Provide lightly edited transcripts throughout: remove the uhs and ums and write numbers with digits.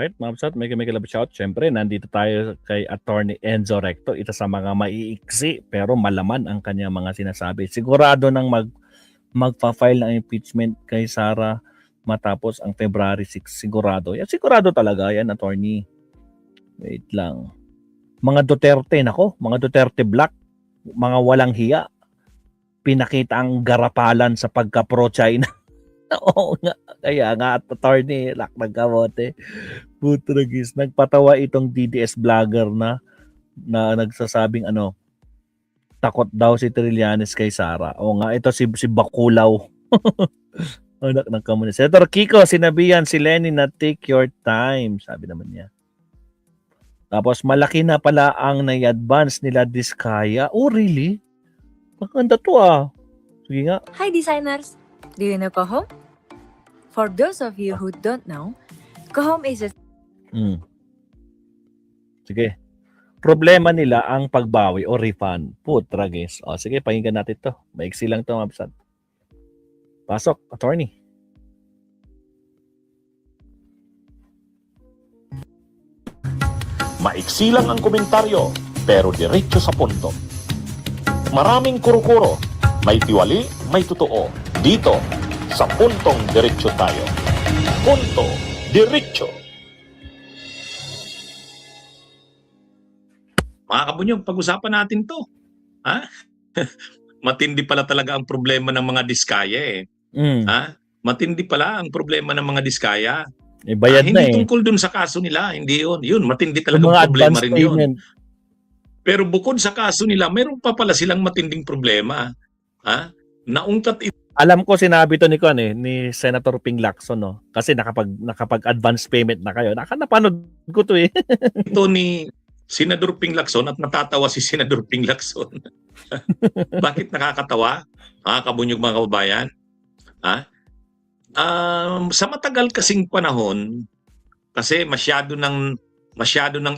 Alright, mga kapsat, may love shout. Siyempre, nandito tayo kay Attorney Enzo Recto, isa sa mga maiiksi pero malaman ang kanyang mga sinasabi. Sigurado nang magpa-file ng impeachment kay Sara matapos ang February 6. Sigurado. Yan, sigurado talaga yan, Attorney. Wait lang. Mga Duterte, nako, mga Duterte Black, mga walang hiya. Pinakita ang garapalan sa pagka-pro-China. Oo nga. Kaya nga, Attorney, lak ng kamote. Putragis. Nagpatawa itong DDS vlogger na nagsasabing takot daw si Trillanes kay Sara. Oo nga, ito si Bakulaw. Anak ng kamote. Senator Kiko, sinabihan si Lenny na take your time. Sabi naman niya. Tapos malaki na pala ang nai-advance nila Diskaya. Oh, really? Maganda to ah. Sige nga. Hi designers! Do you know Kohom? For those of you who don't know, Kohom is a... Sige. Problema nila ang pagbawi o refund. Putragis. O sige, pakinggan natin to. Maiksi lang to, mabsat. Pasok, Attorney. Maiksi lang ang komentaryo, pero diretso sa punto. Maraming kuro-kuro, may tiwali, may totoo. Dito, sa Puntong Diretso tayo. Punto Diretso. Mga kabunyog, pag-usapan natin to. Ha? Matindi pala talaga ang problema ng mga Diskaya eh. Ha? Matindi pala ang problema ng mga Diskaya. Bayad na hindi eh. tungkol dun sa kaso nila, hindi yun. Yun, matindi talaga ang problema rin yun. Pero bukod sa kaso nila, mayroon pa pala silang matinding problema. Ha? Naungkat ito. Alam ko sinabi to ni Senator Ping Lacson, no? Kasi nakapag-advance payment na kayo. Napanood ko to eh. Ito ni Senador Ping Lacson at natatawa si Senador Ping Lacson. Bakit nakakatawa? Kabunyog mga kababayan. Ha? Sa matagal kasing panahon, kasi masyado ng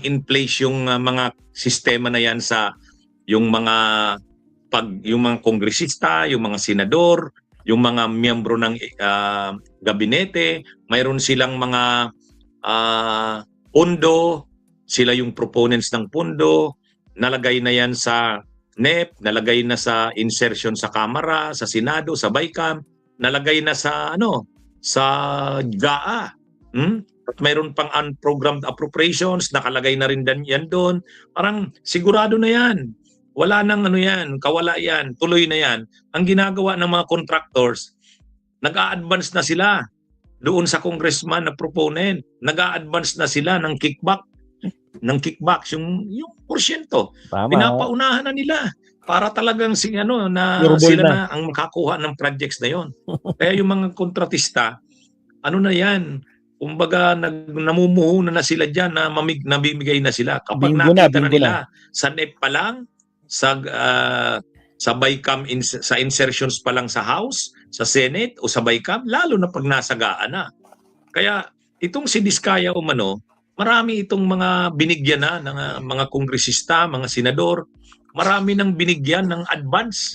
in-place yung mga sistema na yan sa yung mga kongresista, yung mga senador, yung mga miyembro ng gabinete, mayroon silang mga pondo, sila yung proponents ng pondo, nalagay na yan sa NEP, nalagay na sa insertion sa Kamara, sa Senado, sa BICAM, nalagay na sa sa GAA. At mayroon pang unprogrammed appropriations, nakalagay na rin yan doon. Parang sigurado na yan. Wala nang yan, kawala yan, tuloy na yan. Ang ginagawa ng mga contractors, nag-a-advance na sila doon sa congressman na proponent. Nag-a-advance na sila ng kickbacks, yung porsyento. Tama. Pinapaunahan na nila para talagang sila na ang makakuha ng projects na yon. Kaya yung mga kontratista, na yan, kumbaga namumuhunan na sila dyan na nabibigay na sila. Kapag nakita na nila sa NEP pa lang, sa BICAM, sa insertions pa lang sa House, sa Senate o sa BICAM, lalo na pag nasagaan na. Kaya itong si Diskaya marami itong mga binigyan na ng mga kongresista, mga senador, marami nang binigyan ng advance.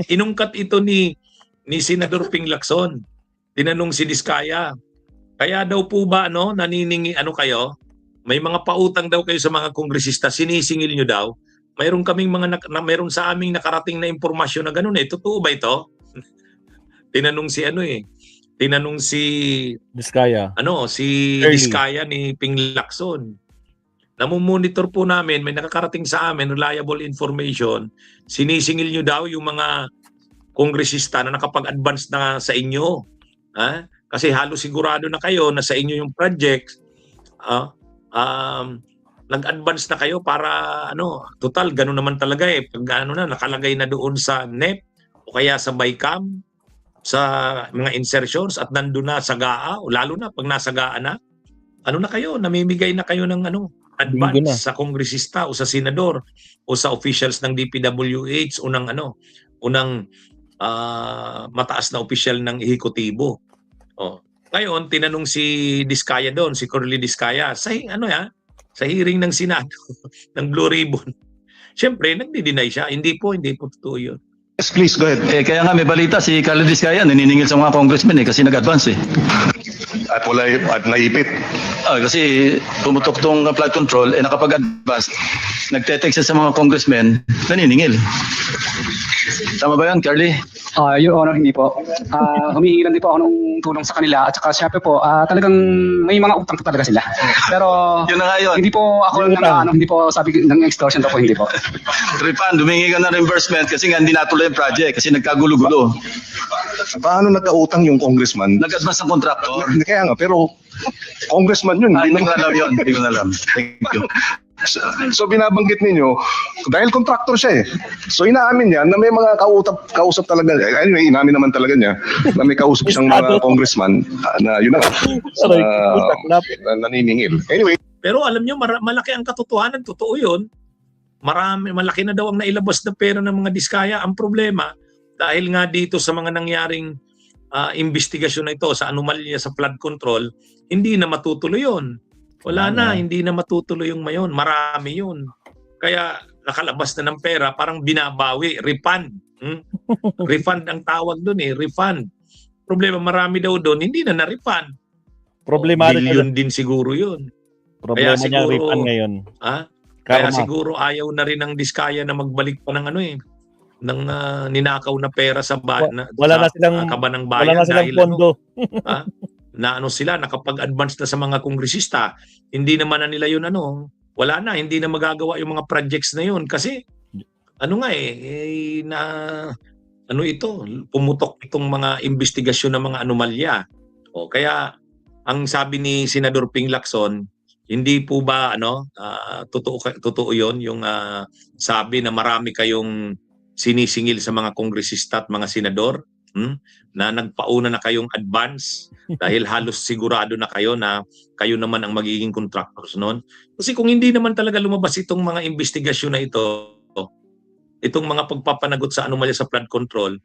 Inungkat ito ni Senador Ping Lacson. Tinanong si Diskaya, kaya daw po ba naniningi kayo? May mga pautang daw kayo sa mga kongresista, sinisingil nyo daw. Mayroon kaming mayroon sa aming nakarating na impormasyon na gano'n eh. Totoo ba ito? Tinanong si Diskaya. Diskaya ni Ping Lacson. Namumonitor po namin, may nakakarating sa amin, reliable information. Sinisingil nyo daw yung mga kongresista na nakapag-advance na sa inyo. Ha? Kasi halos sigurado na kayo na sa inyo yung project. Nag-advance na kayo para total gano'n naman talaga eh. Pag nakalagay na doon sa NEP o kaya sa BICAM, sa mga insertions at nandun na sa GAA, o lalo na pag nasa GAA na, namimigay na kayo ng advance sa kongresista o sa senador o sa officials ng DPWH o ng mataas na opisyal ng ehekutibo. Ngayon, tinanong si Diskaya doon, si Curly Diskaya, sa hearing ng Senado, ng Blue Ribbon. Siyempre, nagdi-deny siya. Hindi po totoo yun. Yes, please, go ahead. Kaya nga may balita si Curly Diskaya naniningil sa mga congressmen kasi nag-advance eh. at naipit. Kasi pumutok tong flood control, nakapag-advance, nagte-text sa mga congressmen, naniningil. Tama ba yan, Carly? Your Honor, hindi po. Humihiran din po ako ng tulong sa kanila at saka syempre po, talagang may mga utang po talaga sila. Pero Yun na nga yun. hindi po ako hindi po sabi ng extortion daw po, hindi po. Refund, humingi ka ng reimbursement kasi nga hindi natuloy yung project kasi nagkagulo-gulo. Paano nagkautang yung congressman? Nag-advance ng kontraktor. Kaya nga, pero congressman yun. Hindi ko na alam yun. Hindi ko na alam. Thank you. So binabanggit ninyo, dahil contractor siya eh. So inaamin niya na may mga kausap talaga. Anyway, inamin naman talaga niya na may kausap siyang mga congressman na yun na nga, naniningil. Anyway. Pero alam nyo, malaki ang katotohanan. Totoo yun. Malaki na daw ang nailabas na pera ng mga diskaya. Ang problema, dahil nga dito sa mga nangyaring investigasyon na ito sa anomalya sa flood control, hindi na matutuloy yun. Wala na, hindi na matutuloy yung mayon. Marami yun. Kaya nakalabas na ng pera, parang binabawi, refund. Refund ang tawag doon eh, refund. Problema, marami daw doon, hindi na na-refund. Problemado billion din siguro yun. Problema Kaya niya siguro, refund ngayon. Kaya siguro ayaw na rin ng diskaya na magbalik pa ng ng ninakaw na pera sa kaban ng bayan. Wala na silang pondo. Na sila, nakapag-advance na sa mga kongresista, hindi naman na nila yun wala na, hindi na magagawa yung mga projects na yun kasi pumutok itong mga investigasyon ng mga anomalya. Kaya ang sabi ni Senador Ping Lacson, hindi po ba totoo yun yung sabi na marami kayong sinisingil sa mga kongresista at mga senador? Na nagpauna na kayong advance dahil halos sigurado na kayo na kayo naman ang magiging contractors noon. Kasi kung hindi naman talaga lumabas itong mga investigasyon na ito, itong mga pagpapanagot sa anomalya sa flood control,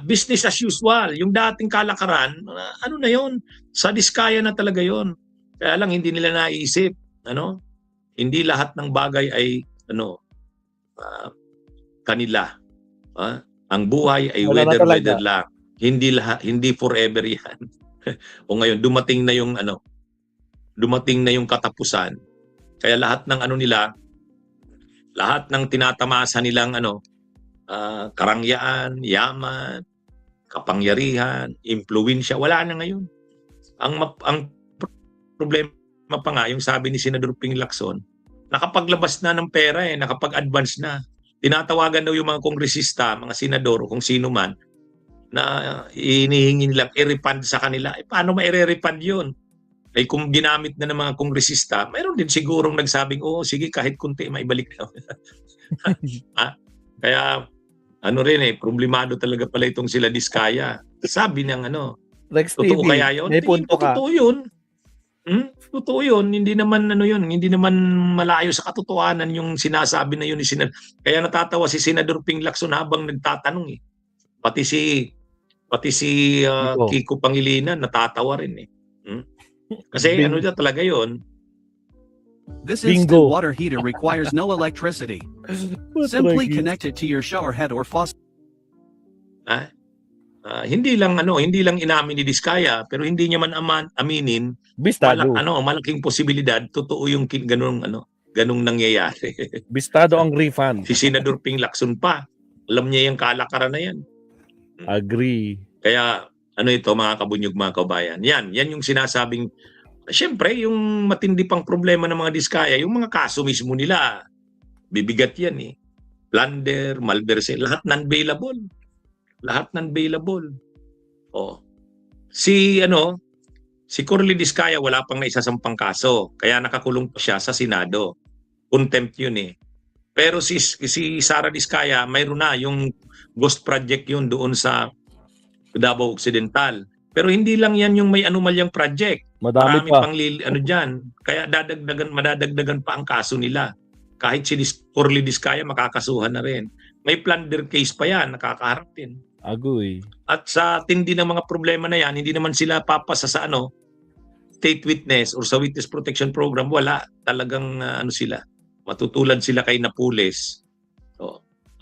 business as usual, yung dating kalakaran, na yon, sa diskaya na talaga yon. Kaya lang hindi nila naisip, hindi lahat ng bagay ay kanila. Ang buhay ay weather lang. Hindi forever 'yan. O ngayon dumating na yung katapusan. Kaya lahat ng lahat ng tinatamasa nilang karangyaan, yaman, kapangyarihan, impluwensya, wala na ngayon. Ang problema pa nga yung sabi ni Senador Ping Lacson, nakapaglabas na ng pera nakapag-advance na. Tinatawagan daw yung mga kongresista, mga senador, kung sino man, na inihingi nilang i-refund sa kanila. Paano ma-refund yun? Kung ginamit na ng mga kongresista, mayroon din sigurong nagsabing, sige, kahit kunti, maibalik na. Kaya, problemado talaga pala itong sila diskaya. Sabi ng Rex totoo TV, kaya yun? may punto ka. Totoo yun. Totoo yun, hindi naman hindi naman malayo sa katotohanan yung sinasabi na yun ni Senador. Kaya natatawa si Senador Ping Lacson habang nagtatanong Pati si Kiko Pangilinan natatawa rin Kasi talaga yun. This Bingo. instant water heater requires no electricity. Simply connect it to your shower head or faucet. Hindi lang inamin ni Diskaya, pero hindi niya man aminin. Bistado. Malaking posibilidad totoo yung ganung nangyayari. Bistado ang refund. Si Senador Ping Lacson pa, alam niya yung kalakaran na yan. Agree. Kaya ito mga kabunyog, mga kabayan, yan yung sinasabing, siyempre yung matindi pang problema ng mga Diskaya, yung mga kaso mismo nila, bibigat yan plunder, malverse, lahat non-bailable. Lahat non-bailable. Si Corly Diskaya wala pang naisasampang kaso, kaya nakakulong pa siya sa Senado. Contempt yun Pero si Sara Diskaya, mayroon na yung ghost project yun doon sa Davao Occidental. Pero hindi lang yan yung may anomalyang project. Marami pa. pang dyan. Kaya madadagdagan pa ang kaso nila. Kahit si Corly Diskaya makakasuhan na rin. May plunder case pa yan, nakakaharap din. Agoy. At sa tindi ng mga problema na yan, hindi naman sila papasa sa state witness or sa witness protection program. Wala. Talagang sila. Matutulad sila kay Napules.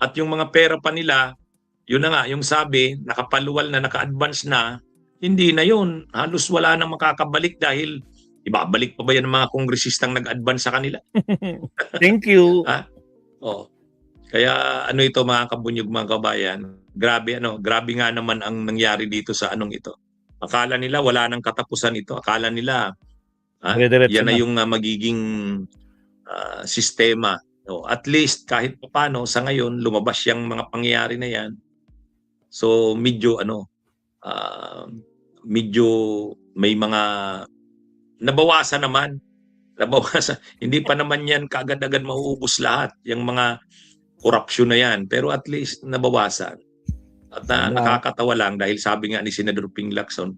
At yung mga pera pa nila, yun na nga, yung sabi, nakapaluwal na, naka-advance na, hindi na yun. Halos wala nang makakabalik dahil ibabalik pa ba yan ng mga kongresistang nag-advance sa kanila? Thank you. Oh. Kaya ano ito mga kabunyog, mga kabayan, grabe nga naman ang nangyari dito sa anong ito. Akala nila wala nang katapusan ito. Akala nila Dire-diretso yan na na. yung magiging sistema. So, at least kahit paano sa ngayon lumabas yung mga pangyayari na yan. So medyo medyo may mga nabawasan naman. Hindi pa naman yan kaagad-agad mauubos lahat yung mga korupsyon na yan, pero at least nabawasan. At nakakatawa lang dahil sabi nga ni Senador Ping Lacson,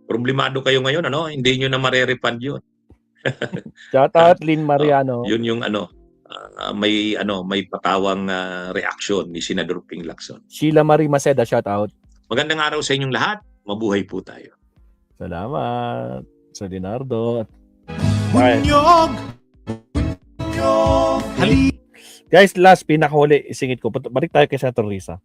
problemado kayo ngayon, hindi nyo na marerefund yun. Shout out Lynn Mariano. Yun yung may patawang reaksyon ni Senador Ping Lacson. Sheila Marie Maceda, shout out. Magandang araw sa inyong lahat. Mabuhay po tayo. Salamat sa Leonardo. Guys, last pinakahuli isingit ko. Balik tayo kay Senator Risa.